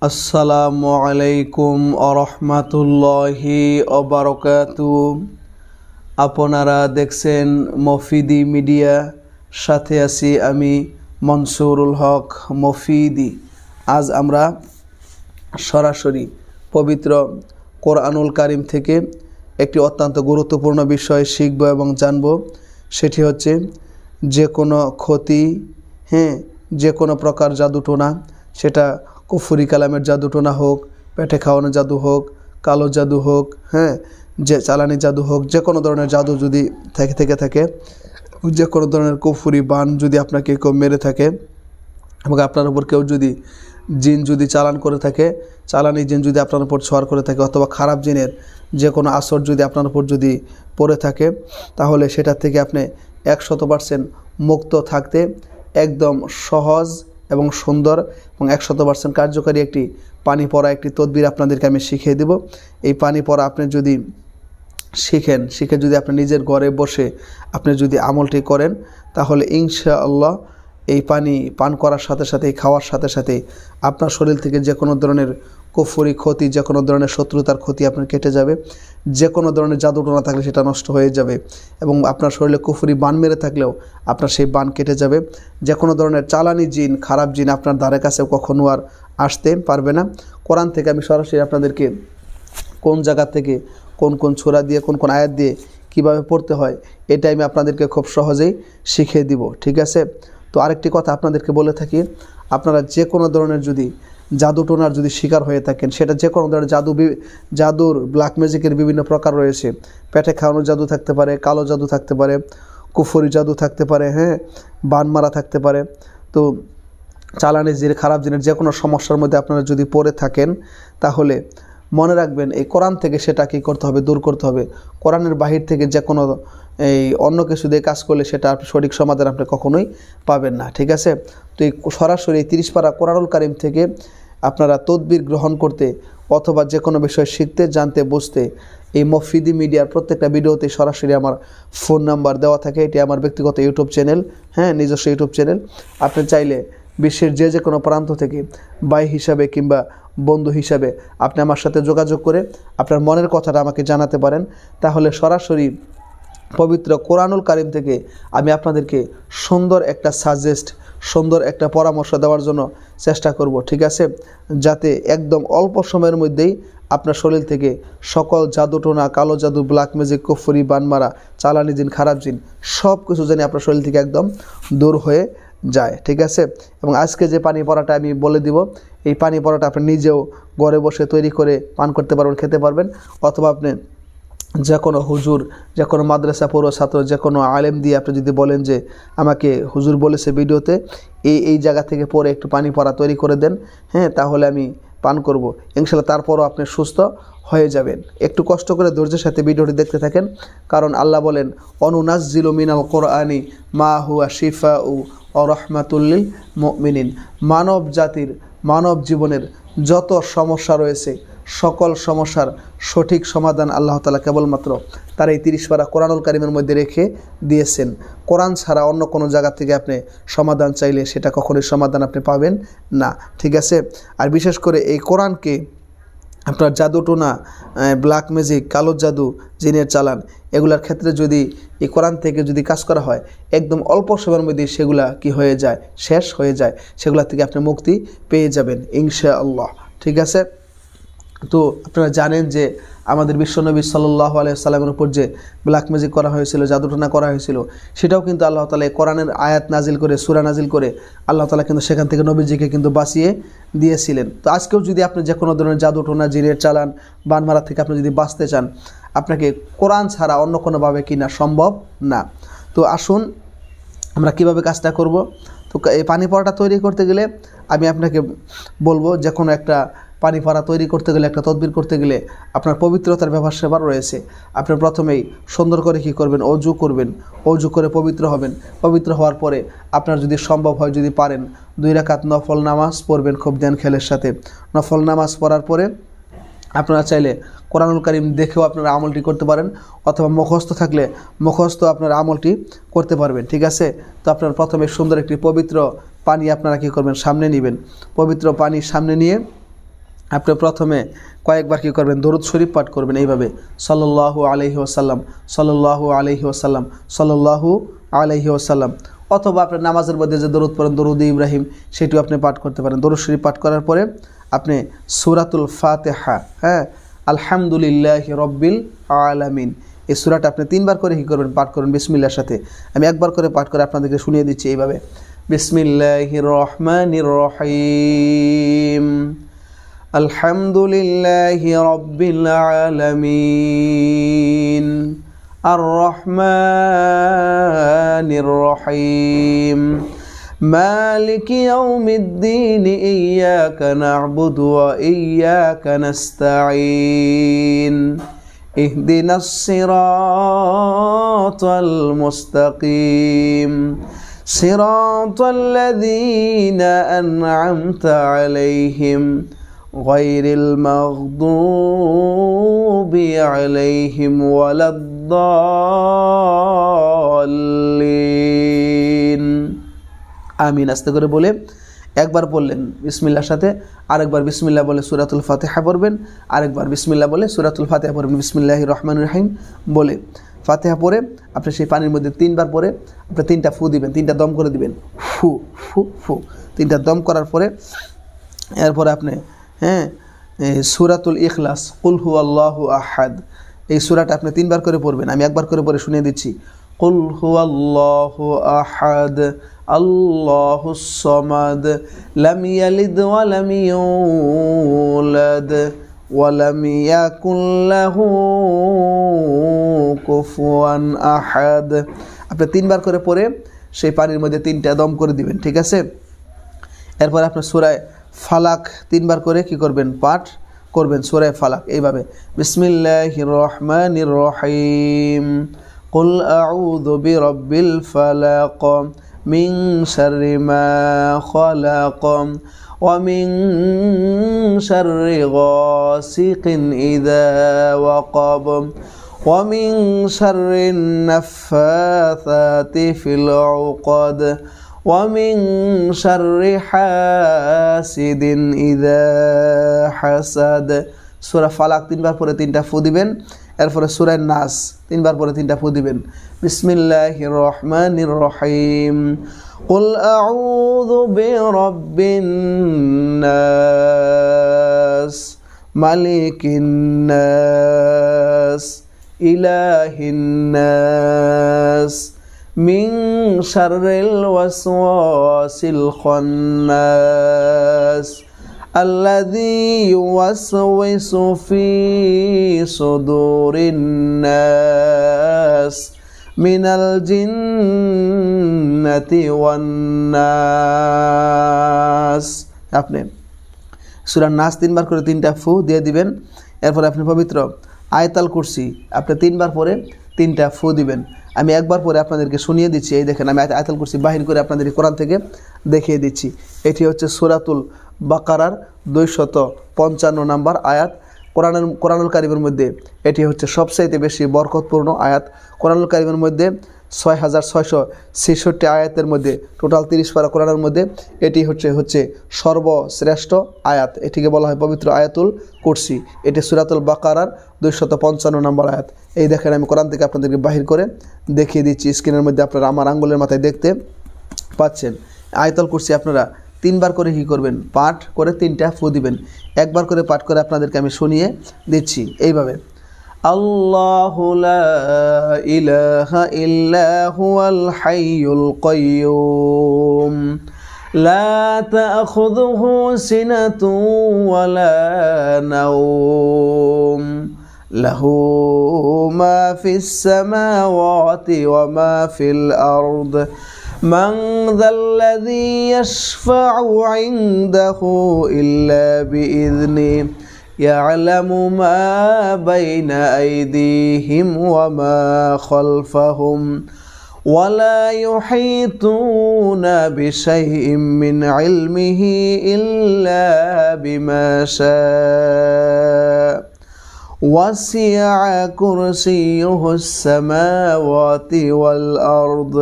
আসসালামু আলাইকুম আরহামাতুল্লাহি ওবারাকাতু। আপনারা দেখছেন মফিদি মিডিয়া, সাথে আছি আমি মনসুরুল হক মফিদি। আজ আমরা সরাসরি পবিত্র কোরআনুল কারিম থেকে একটি অত্যন্ত গুরুত্বপূর্ণ বিষয় শিখব এবং জানব। সেটি হচ্ছে যে কোনো ক্ষতি, যে কোনো প্রকার জাদুটোনা, সেটা কুফরি কালামের জাদুটোনা হোক, পেটে খাওয়ানো জাদু হোক, কালো জাদু হোক, যে চালানি জাদু হোক, যে কোনো ধরনের জাদু যদি থেকে থাকে, যে কোনো ধরনের কুফরি বান যদি আপনাকে কেউ মেরে থাকে এবং আপনার উপর কেউ যদি জিন যদি চালান করে থাকে, চালানি জিন যদি আপনার উপর ছোঁয়ার করে থাকে, অথবা খারাপ জিনের যে কোনো আসর যদি আপনার উপর যদি পড়ে থাকে, তাহলে সেটা থেকে আপনি 100% মুক্ত থাকতে একদম সহজ এবং সুন্দর এবং 100% কার্যকারী একটি পানি পড়া একটি তদবির আপনাদেরকে আমি শিখিয়ে দেব। এই পানি পড়া আপনি যদি শিখে যদি আপনি নিজের ঘরে বসে আপনি যদি আমলটি করেন, তাহলে ইনশাআল্লাহ এই পানি পান করার সাথে সাথে, খাওয়ার সাথে সাথে আপনার শরীর থেকে যে কোনো ধরনের কুফরি ক্ষতি, যে কোনো ধরনের শত্রুতার ক্ষতি আপনার কেটে যাবে। যে কোনো ধরনের জাদুটোনা থাকলে সেটা নষ্ট হয়ে যাবে এবং আপনার শরীরে কুফরি বান মেরে থাকলেও আপনার সেই বান কেটে যাবে। যে কোনো ধরনের চালানি জিন, খারাপ জিন আপনার ধারে কাছে কখনো আর আসতে পারবে না। কোরআন থেকে আমি সরাসরি আপনাদেরকে কোন জায়গা থেকে কোন কোন সূরা দিয়ে, কোন কোন আয়াত দিয়ে কিভাবে পড়তে হয়, এটা আমি আপনাদেরকে খুব সহজেই শিখিয়ে দিব। ঠিক আছে? তো আরেকটি কথা আপনাদেরকে বলে থাকি, আপনারা যে কোনো ধরনের যদি জাদুটোনার যদি শিকার হয়ে থাকেন, সেটা যে কোনো ধরনের জাদুর ব্ল্যাক ম্যাজিকের বিভিন্ন প্রকার রয়েছে। পেটে খাওয়ানোর জাদু থাকতে পারে, কালো জাদু থাকতে পারে, কুফরি জাদু থাকতে পারে, বান মারা থাকতে পারে। তো চালানি জিন, খারাপ জিনের যে কোনো সমস্যার মধ্যে আপনারা যদি পড়ে থাকেন, তাহলে মনে রাখবেন এই কোরআন থেকে সেটা কী করতে হবে, দূর করতে হবে। কোরআনের বাহির থেকে যে কোনো এই অন্য কিছু দিয়ে কাজ করলে সেটা সঠিক সমাধান আপনি কখনোই পাবেন না। ঠিক আছে? তো এই সরাসরি 30 পারা কোরআনুল কারিম থেকে আপনারা তদবির গ্রহণ করতে অথবা যে কোনো বিষয় শিখতে, জানতে, বুঝতে এই মফিদি মিডিয়ার প্রত্যেকটা ভিডিওতে সরাসরি আমার ফোন নাম্বার দেওয়া থাকে। এটি আমার ব্যক্তিগত ইউটিউব চ্যানেল, নিজস্ব ইউটিউব চ্যানেল। আপনি চাইলে বিশ্বের যে কোনো প্রান্ত থেকে ভাই হিসাবে কিংবা বন্ধু হিসাবে আপনি আমার সাথে যোগাযোগ করে আপনার মনের কথাটা আমাকে জানাতে পারেন। তাহলে সরাসরি পবিত্র কোরআনুল কারিম থেকে আমি আপনাদেরকে সুন্দর একটা সুন্দর একটা পরামর্শ দেওয়ার জন্য চেষ্টা করব। ঠিক আছে? যাতে একদম অল্প সময়ের মধ্যেই আপনার শরীর থেকে সকল জাদুটোনা, কালো জাদু, ব্ল্যাক ম্যাজিক, কুফরি, বানমারা, চালানি জিন, খারাপ জিন সব কিছু জানি আপনার শরীর থেকে একদম দূর হয়ে যায়। ঠিক আছে? এবং আজকে যে পানি পড়াটা আমি বলে দিব, এই পানি পড়াটা আপনি নিজেও ঘরে বসে তৈরি করে পান করতে পারবেন, খেতে পারবেন, অথবা আপনি যে কোনো হুজুর, যে কোনো মাদ্রাসা পড়ুয়া ছাত্র, যে কোনো আলেম দিয়ে আপনি যদি বলেন যে আমাকে হুজুর বলেছে ভিডিওতে এই জায়গা থেকে পরে একটু পানি পড়া তৈরি করে দেন, তাহলে আমি পান করব, ইনশাআল্লাহ তারপরও আপনি সুস্থ হয়ে যাবেন। একটু কষ্ট করে ধৈর্যের সাথে ভিডিওটি দেখতে থাকেন, কারণ আল্লাহ বলেন অনুনাজ্জিলু মিনাল কোরআনি মা হুয়া শিফাউ ওয়া রাহমাতুল লিল মুমিনিন। মানব জীবনের যত সমস্যা রয়েছে, সকল সমস্যার সঠিক সমাধান আল্লাহ তাআলা কেবলমাত্র তার এই 30 পারা কোরআনুল কারিমের মধ্যে রেখে দিয়েছেন। কোরআন ছাড়া অন্য কোনো জায়গা থেকে আপনি সমাধান চাইলে সেটা কখনোই সমাধান আপনি পাবেন না। ঠিক আছে? আর বিশেষ করে এই কোরআনকে আপনার জাদুটোনা, ব্ল্যাক ম্যাজিক, কালো জাদু, জিনের চালান, এগুলার ক্ষেত্রে যদি এই কোরআন থেকে যদি কাজ করা হয়, একদম অল্প সময়ের মধ্যে সেগুলা কি হয়ে যায়, শেষ হয়ে যায়। সেগুলা থেকে আপনি মুক্তি পেয়ে যাবেন ইনশাআল্লাহ। ঠিক আছে? তো আপনারা জানেন যে আমাদের বিশ্বনবী সাল্লাল্লাহু আলাইহি ওয়াসাল্লামের উপর যে ব্ল্যাক ম্যাজিক করা হয়েছিল, জাদুটোনা করা হয়েছিল, সেটাও কিন্তু আল্লাহ তাআলা কোরআনের আয়াত নাজিল করে, সূরা নাজিল করে আল্লাহ তাআলা কিন্তু সেখান থেকে নবীজিকে কিন্তু বাঁচিয়ে দিয়েছিলেন। তো আজকেও যদি আপনি যে কোনো ধরনের জাদুটোনা, জিনের চালান, বানমারা থেকে আপনি যদি বাঁচতে চান, আপনাকে কোরআন ছাড়া অন্য কোনোভাবে কিনা সম্ভব না। তো আসুন আমরা কিভাবে কাজটা করব। তো এই পানি পড়াটা তৈরি করতে গেলে আমি আপনাকে বলবো, যে কোনো একটা পানি পড়া তৈরি করতে গেলে, একটা তদবির করতে গেলে আপনার পবিত্রতার ব্যাপার রয়েছে। আপনি প্রথমেই সুন্দর করে কী করবেন, অজু করবেন। অজু করে পবিত্র হবেন। পবিত্র হওয়ার পরে আপনার যদি সম্ভব হয়, যদি পারেন, 2 রাকাত নফল নামাজ পড়বেন খুব ধ্যান খেয়ালের সাথে। নফল নামাজ পড়ার পরে আপনারা চাইলে কোরআনুল কারিম দেখেও আপনারা আমলটি করতে পারেন, অথবা মুখস্থ থাকলে মুখস্থ আপনারা আমলটি করতে পারবেন। ঠিক আছে? তো আপনারা প্রথমে সুন্দর একটি পবিত্র পানি আপনারা কী করবেন, সামনে নেবেন। পবিত্র পানি সামনে নিয়ে আপনি প্রথমে কয়েকবার কী করবেন, দরুদ শরীফ পাঠ করবেন এইভাবে, সাল্লাল্লাহু আলাইহি ওয়াসাল্লাম, সাল্লাল্লাহু আলাইহি ওয়াসাল্লাম, সাল্লাল্লাহু আলাইহি ওয়াসাল্লাম। অথবা আপনি নামাজের মধ্যে যে দরুদ পড়েন, দরুদ ইব্রাহিম, সেটিও আপনি পাঠ করতে পারেন। দরুদ শরীফ পাঠ করার পরে আপনি সূরাতুল ফাতিহা, হ্যাঁ, আলহামদুলিল্লাহি রব্বিল আলামিন, এই সূরাটা আপনি 3 বার করে কী করবেন, পাঠ করুন বিসমিল্লাহর সাথে। আমি একবার করে পাঠ করে আপনাদেরকে শুনিয়ে দিচ্ছি এইভাবে, বিসমিল্লাহির রহমানির রহিম, আলহামদুলিল্লাহি রব্বিল আলামিন, আর রহমানির রহিম, মালিকি ইয়াউমিদ্দিন, ইয়্যাকা না'বুদু ওয়া ইয়্যাকা নাস্তাঈন, ইহদিনাস সিরাতাল মুস্তাকিম, সিরাতাল্লাযীনা আন'আমতা আলাইহিম গায়রিল মাগদুবি আলাইহিম ওয়ালাদ-দাল্লিন। আমিন। আস্তে করে বলে একবার পড়লেন বিসমিল্লাহর সাথে, আরেকবার বিসমিল্লাহ বলে সূরাতুল ফাতিহা পড়বেন, আরেকবার বিসমিল্লাহ বলে সূরাতুল ফাতিহা পড়বেন, বিসমিল্লাহির রহমানির রহিম বলে ফাতিহা পড়ে আপনি সেই পানির মধ্যে 3 বার পরে আপনি 3টা ফু দিবেন, 3টা দম করে দিবেন, ফু ফু ফু, 3টা দম করার পরে এরপরে আপনি সূরাতুল ইখলাস, কুল হুয়াল্লাহু আহাদ, এই সূরাটা আপনি 3 বার করে পড়বেন। আমি একবার করে পড়ে শুনিয়ে দিচ্ছি, কুল হুয়াল্লাহু আহাদ, আল্লাহুস সামাদ, লাম ইয়ালিদ ওয়া লাম ইউলাদ ওয়া লাম ইয়াকুল লাহু কুফুয়ান আহাদ। আপনি 3 বার করে পড়ে সেই পানির মধ্যে 3টা দম করে দিবেন, ঠিক আছে? এরপর আপনি সূরা ফালাক 3 বার করে কি করবেন, পাঠ করবেন সূরা ফালাক এইভাবে, বিসমিল্লাহির রহমানির রহিম, কুল আউযু বিরাব্বিল ফালাক, মিন শাররি মা খালাক, ওয়া মিন শাররি গাসিকিন ইযা ওয়াকাব, ওয়া মিন শাররিন নাফফাথাতি ফিল উকাদ, ওয়া মিন শাররি হাসিদিন ইযা হাসাদ। সূরা ফালাক 3 বার পরে 3টা ফু দিবেন। এরপরে সূরা নাস 3 বার পরে 3টা ফু দিবেন, বিসমিল্লাহির রহমানির রহিম, কুল আউযু বিরাব্বিন নাস, মালিকিন নাস, ইলাহিন নাস, মিন শাররিল ওয়াসওয়াসিল খান্নাস, আল্লাযী ইউওয়াসওয়িসু ফি সুদুরিন নাস, মিনাল জিন্নাতি ওয়ান নাস। আপনি সূরা নাস 3 বার করে 3টা ফু দিয়ে দিবেন। এরপর আপনি পবিত্র আয়াতুল কুরসি আপনি 3 বার পরে 3টা ফু দিবেন। আমি একবার পরে আপনাদেরকে শুনিয়ে দিচ্ছি, এই দেখেন আমি আয়াতুল কুরসি বাহির করে আপনাদের কোরআন থেকে দেখিয়ে দিচ্ছি। এটি হচ্ছে সূরাতুল বাকারার 255 নম্বর আয়াত। কোরআনুল কারিমের মধ্যে এটি হচ্ছে সবচাইতে বেশি বরকতপূর্ণ আয়াত। কোরআনুল কারিমের মধ্যে 6666 আয়াতের মধ্যে টোটাল 30 পারা কোরআনের মধ্যে এটি হচ্ছে সর্বশ্রেষ্ঠ আয়াত। এটিকে বলা হয় পবিত্র আয়াতুল কুরসি। এটি সূরাতুল বাকারার 255 নম্বর আয়াত। এই দেখেন আমি কোরআন থেকে আপনাদেরকে বাহির করে দেখিয়ে দিচ্ছি, স্ক্রিনের মধ্যে আপনারা আমার আঙ্গুলের মাথায় দেখতে পাচ্ছেন। আয়াতুল কুরসি আপনারা 3 বার করে কি করবেন, পাঠ করে 3টা ফু দিবেন। একবার করে পাঠ করে আপনাদেরকে আমি শুনিয়ে দিচ্ছি এইভাবে, আল্লাহু লা ইলাহা ইল্লা হুয়াল হাইয়ুল কাইয়্যুম, লা তাখুযুহু সিনাতুন ওয়ালা নাওম, লাহু মা ফিস সামাওয়াতি ওয়া মা ফিল আরদ, من ذا الذي يشفع عنده إلا بإذنه يعلم ما بين أيديهم وما خلفهم ولا يحيطون بشيء من علمه إلا بما شاء وسع كرسيه السماوات والأرض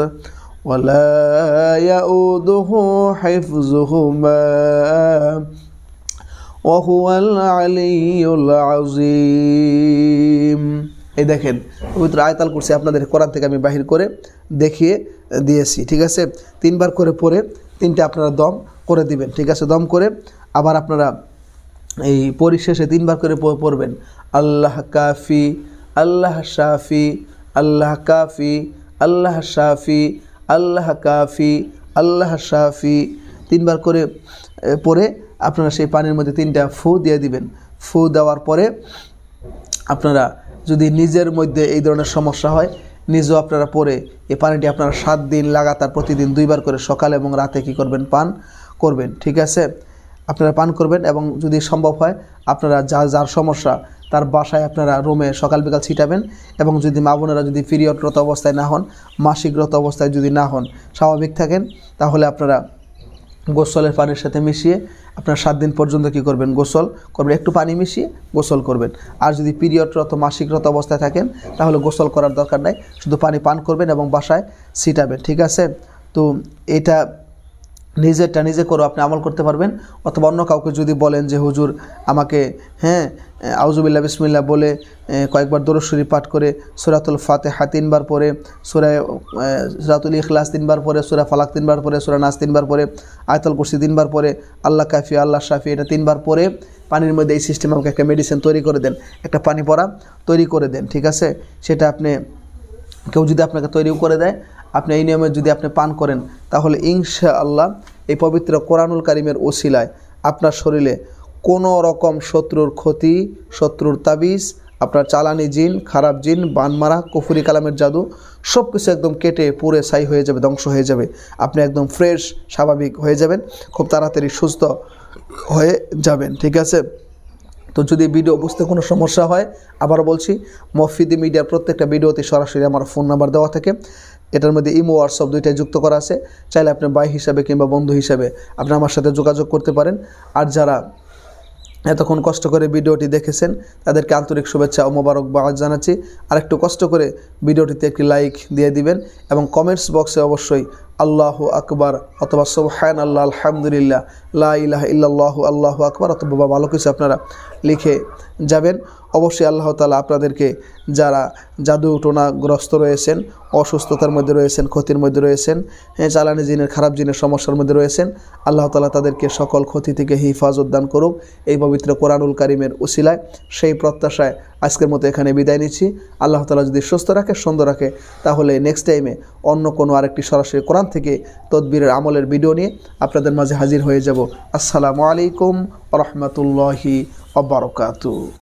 ولا يؤوده حفظهما ওয়া হুয়াল আলিয়্যুল আযীম। এই দেখেন পবিত্র আয়াতুল কুরসি আপনাদের কোরআন থেকে আমি বাহির করে দেখিয়ে দিয়েছি, ঠিক আছে। 3 বার করে পড়ে 3টে আপনারা দম করে দিবেন, ঠিক আছে। দম করে আবার আপনারা এই পরিশেষে 3 বার করে পড়বেন আল্লাহ কাফি, আল্লাহ শাফি, আল্লাহ কাফি, আল্লাহ শাফি, আল্লাহ কাফি, আল্লাহ শাফি। 3 বার করে পরে আপনারা সেই পানির মধ্যে 3টা ফু দিয়ে দিবেন। ফু দেওয়ার পরে আপনারা যদি নিজের মধ্যে এই ধরনের সমস্যা হয়, নিজেও আপনারা পরে এই পানিটি আপনারা 7 দিন লাগাতার প্রতিদিন 2 বার করে সকালে এবং রাতে কী করবেন, পান করবেন, ঠিক আছে। আপনারা পান করবেন এবং যদি সম্ভব হয় আপনারা যার সমস্যা তার বাসায় আপনারা রুমে সকাল বিকাল ছিটাবেন। এবং যদি মা বোনেরা যদি পিরিয়ডরত অবস্থায় না হন, মাসিকরত অবস্থায় যদি না হন, স্বাভাবিক থাকেন, তাহলে আপনারা গোসলের পানির সাথে মিশিয়ে আপনারা 7 দিন পর্যন্ত কী করবেন, গোসল করবেন, একটু পানি মিশিয়ে গোসল করবেন। আর যদি পিরিয়ডরত মাসিকরত অবস্থায় থাকেন তাহলে গোসল করার দরকার নাই, শুধু পানি পান করবেন এবং বাসায় ছিটাবেন, ঠিক আছে। তো এটা নিজেরটা নিজে করে আপনি আমল করতে পারবেন। অথবা অন্য কাউকে যদি বলেন যে হুজুর আমাকে আউযুবিল্লাহ বিসমিল্লাহ বলে কয়েকবার দরুদ শরীফ পাঠ করে সূরাতুল ফাতিহা 3 বার পরে, সূরাতুল ইখলাস 3 বার পরে, সূরা ফালাক 3 বার পরে, সূরা নাস 3 বার পরে, আয়াতুল কুরসি 3 বার পরে, আল্লাহ কাফি, আল্লাহ শাফি, এটা 3 বার পরে পানির মধ্যে এই সিস্টেমে আমাকে একটা মেডিসিন তৈরি করে দেন, একটা পানি পড়া তৈরি করে দেন, ঠিক আছে। সেটা আপনি কেউ যদি আপনাকে তৈরিও করে দেয়, আপনি এই নিয়মে যদি আপনি পান করেন, তাহলে ইনশাআল্লাহ এই পবিত্র কোরআনুল কারীমের ওসিলায় আপনার শরীরে কোনো রকম শত্রুর ক্ষতি, শত্রুর তাবিজ, আপনার চালানি জিন, খারাপ জিন, বানমারা, কুফরি কালামের জাদু সব কিছু একদম কেটে পুড়ে ছাই হয়ে যাবে, ধ্বংস হয়ে যাবে। আপনি একদম ফ্রেশ, স্বাভাবিক হয়ে যাবেন, খুব তাড়াতাড়ি সুস্থ হয়ে যাবেন, ঠিক আছে। তো যদি ভিডিও বুঝতে কোনো সমস্যা হয়, আবার বলছি, মফিদি মিডিয়ার প্রত্যেকটা ভিডিওতে সরাসরি আমার ফোন নাম্বার দেওয়া থাকে। এটার মধ্যে ইমো, হোয়াটসঅ্যাপ দুইটাই যুক্ত করা আছে। চাইলে আপনি ভাই হিসাবে কিংবা বন্ধু হিসাবে আপনি আমার সাথে যোগাযোগ করতে পারেন। আর যারা এতক্ষণ কষ্ট করে ভিডিওটি দেখেছেন তাদেরকে আন্তরিক শুভেচ্ছা ও মোবারকবাদ জানাচ্ছি। আর একটু কষ্ট করে ভিডিওটিতে একটি লাইক দিয়ে দিবেন এবং কমেন্টস বক্সে অবশ্যই আল্লাহু আকবার অথবা সুবহানাল্লাহ, আলহামদুলিল্লাহ, লা ইলাহা ইল্লাল্লাহু, আল্লাহু আকবার অথবা ভালো কিছু আপনারা লিখে যাবেন। অবশ্যই আল্লাহ তাআলা আপনাদেরকে যারা জাদু টোনাগ্রস্ত রয়েছেন, অসুস্থতার মধ্যে রয়েছেন, ক্ষতির মধ্যে রয়েছেন, চালানি জিনের, খারাপ জিনের সমস্যার মধ্যে রয়েছেন, আল্লাহ তাআলা তাদেরকে সকল ক্ষতি থেকে হিফাজত দান করুক এই পবিত্র কোরআনুল কারীমের উসিলায়। সেই প্রত্যাশায় আজকের মতো এখানে বিদায় নিচ্ছি। আল্লাহ তাআলা যদি সুস্থ রাখে, সুন্দর রাখে, তাহলে নেক্সট টাইমে অন্য কোনো আরেকটি সরাসরি কোরআন থেকে তদবিরের আমলের ভিডিও নিয়ে আপনাদের মাঝে হাজির হয়ে যাব। আসসালামু আলাইকুম ওয়া রাহমাতুল্লাহি ওয়া বারাকাতুহু।